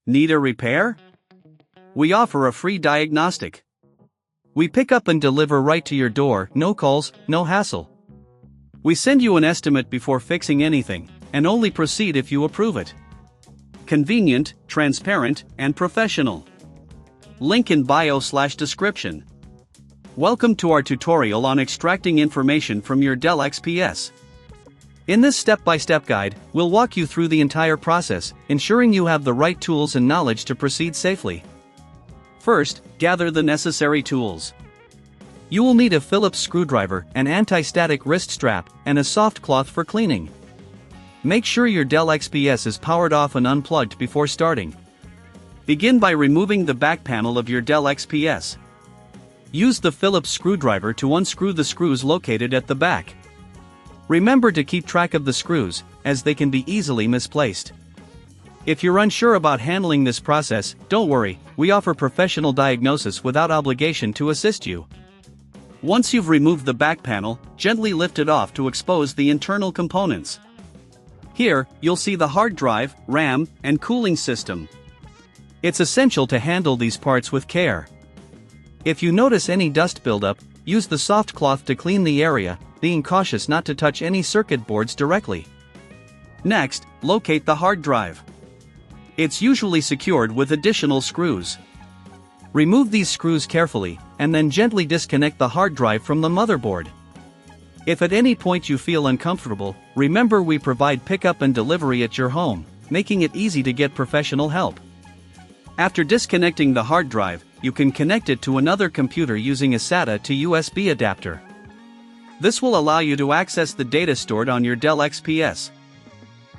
Need a repair? We offer a free diagnostic. We pick up and deliver right to your door, no calls, no hassle. We send you an estimate before fixing anything, and only proceed if you approve it. Convenient, transparent, and professional. Link in bio/description. Welcome to our tutorial on extracting information from your Dell XPS. In this step-by-step guide, we'll walk you through the entire process, ensuring you have the right tools and knowledge to proceed safely. First, gather the necessary tools. You will need a Phillips screwdriver, an anti-static wrist strap, and a soft cloth for cleaning. Make sure your Dell XPS is powered off and unplugged before starting. Begin by removing the back panel of your Dell XPS. Use the Phillips screwdriver to unscrew the screws located at the back. Remember to keep track of the screws, as they can be easily misplaced. If you're unsure about handling this process, don't worry, we offer professional diagnosis without obligation to assist you. Once you've removed the back panel, gently lift it off to expose the internal components. Here, you'll see the hard drive, RAM, and cooling system. It's essential to handle these parts with care. If you notice any dust buildup, use the soft cloth to clean the area, being cautious not to touch any circuit boards directly. Next, locate the hard drive. It's usually secured with additional screws. Remove these screws carefully, and then gently disconnect the hard drive from the motherboard. If at any point you feel uncomfortable, remember we provide pickup and delivery at your home, making it easy to get professional help. After disconnecting the hard drive, you can connect it to another computer using a SATA to USB adapter. This will allow you to access the data stored on your Dell XPS.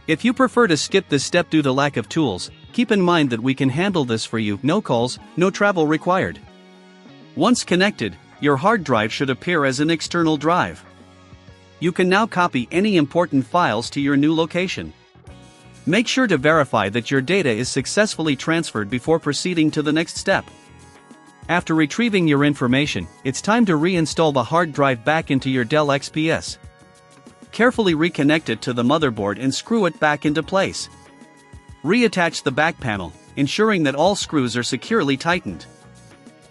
If you prefer to skip this step due to lack of tools, keep in mind that we can handle this for you, no calls, no travel required. Once connected, your hard drive should appear as an external drive. You can now copy any important files to your new location. Make sure to verify that your data is successfully transferred before proceeding to the next step. After retrieving your information, it's time to reinstall the hard drive back into your Dell XPS. Carefully reconnect it to the motherboard and screw it back into place. Reattach the back panel, ensuring that all screws are securely tightened.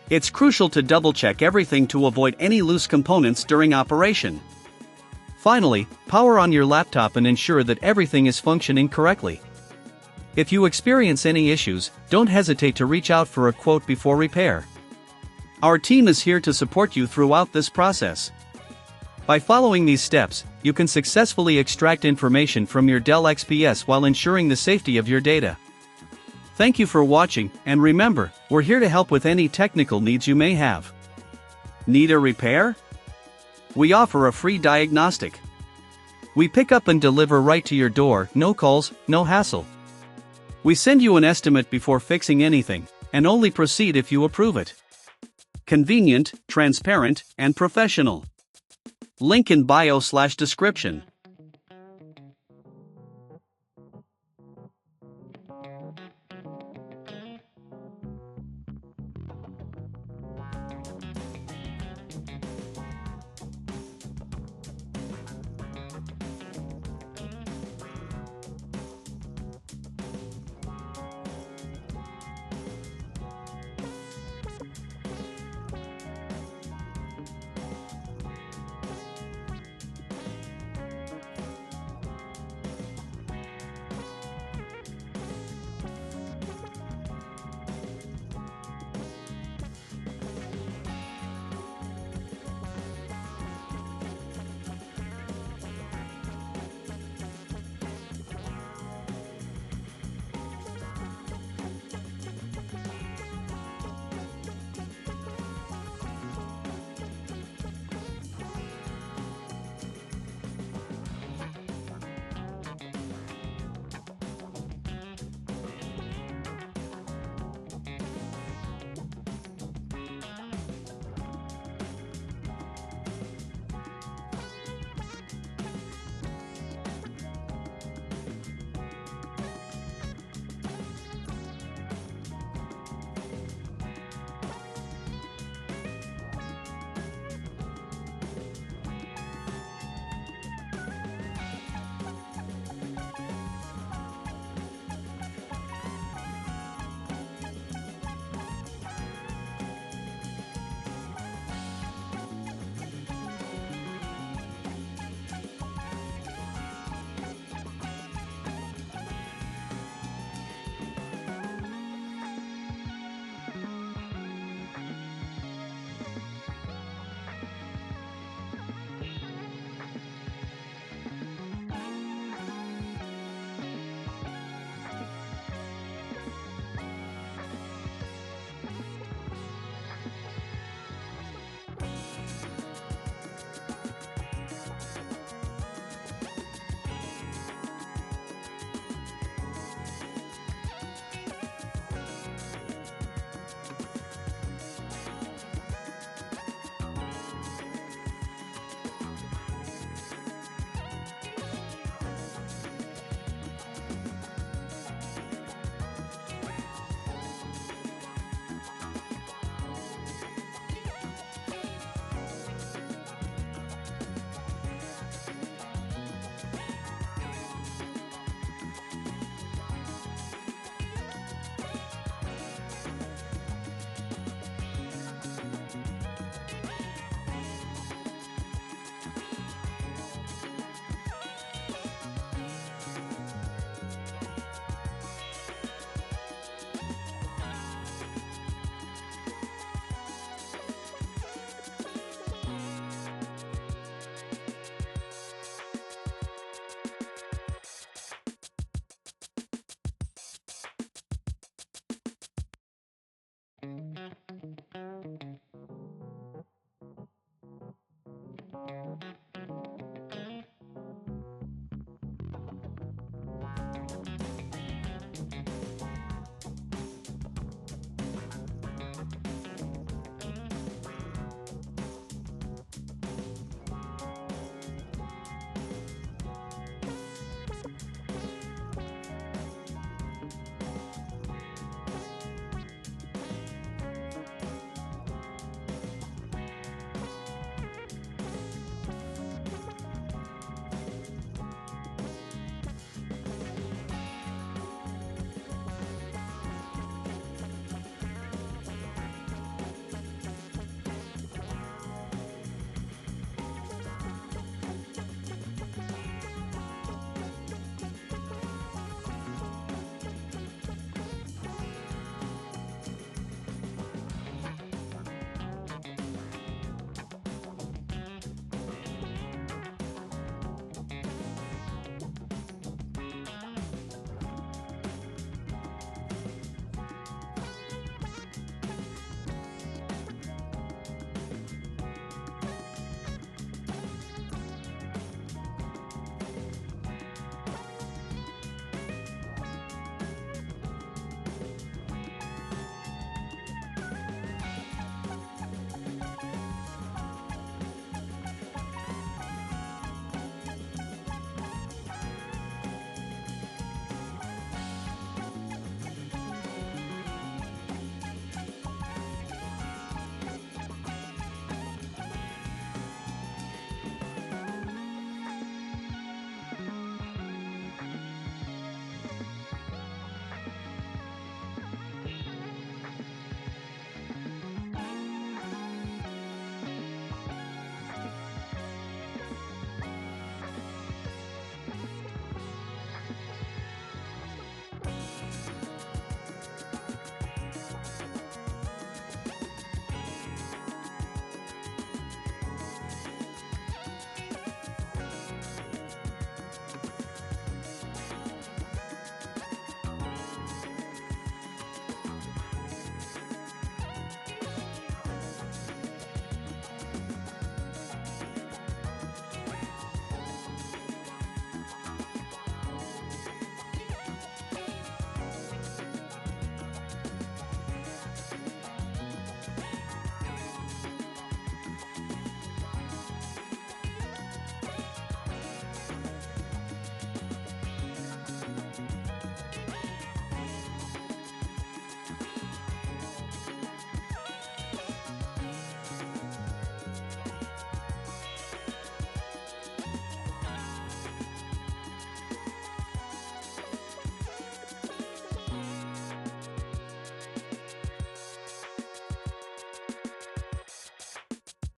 It's crucial to double-check everything to avoid any loose components during operation. Finally, power on your laptop and ensure that everything is functioning correctly. If you experience any issues, don't hesitate to reach out for a quote before repair. Our team is here to support you throughout this process. By following these steps, you can successfully extract information from your Dell XPS while ensuring the safety of your data. Thank you for watching, and remember, we're here to help with any technical needs you may have. Need a repair? We offer a free diagnostic. We pick up and deliver right to your door, no calls, no hassle. We send you an estimate before fixing anything, and only proceed if you approve it. Convenient, transparent, and professional. Link in bio/description.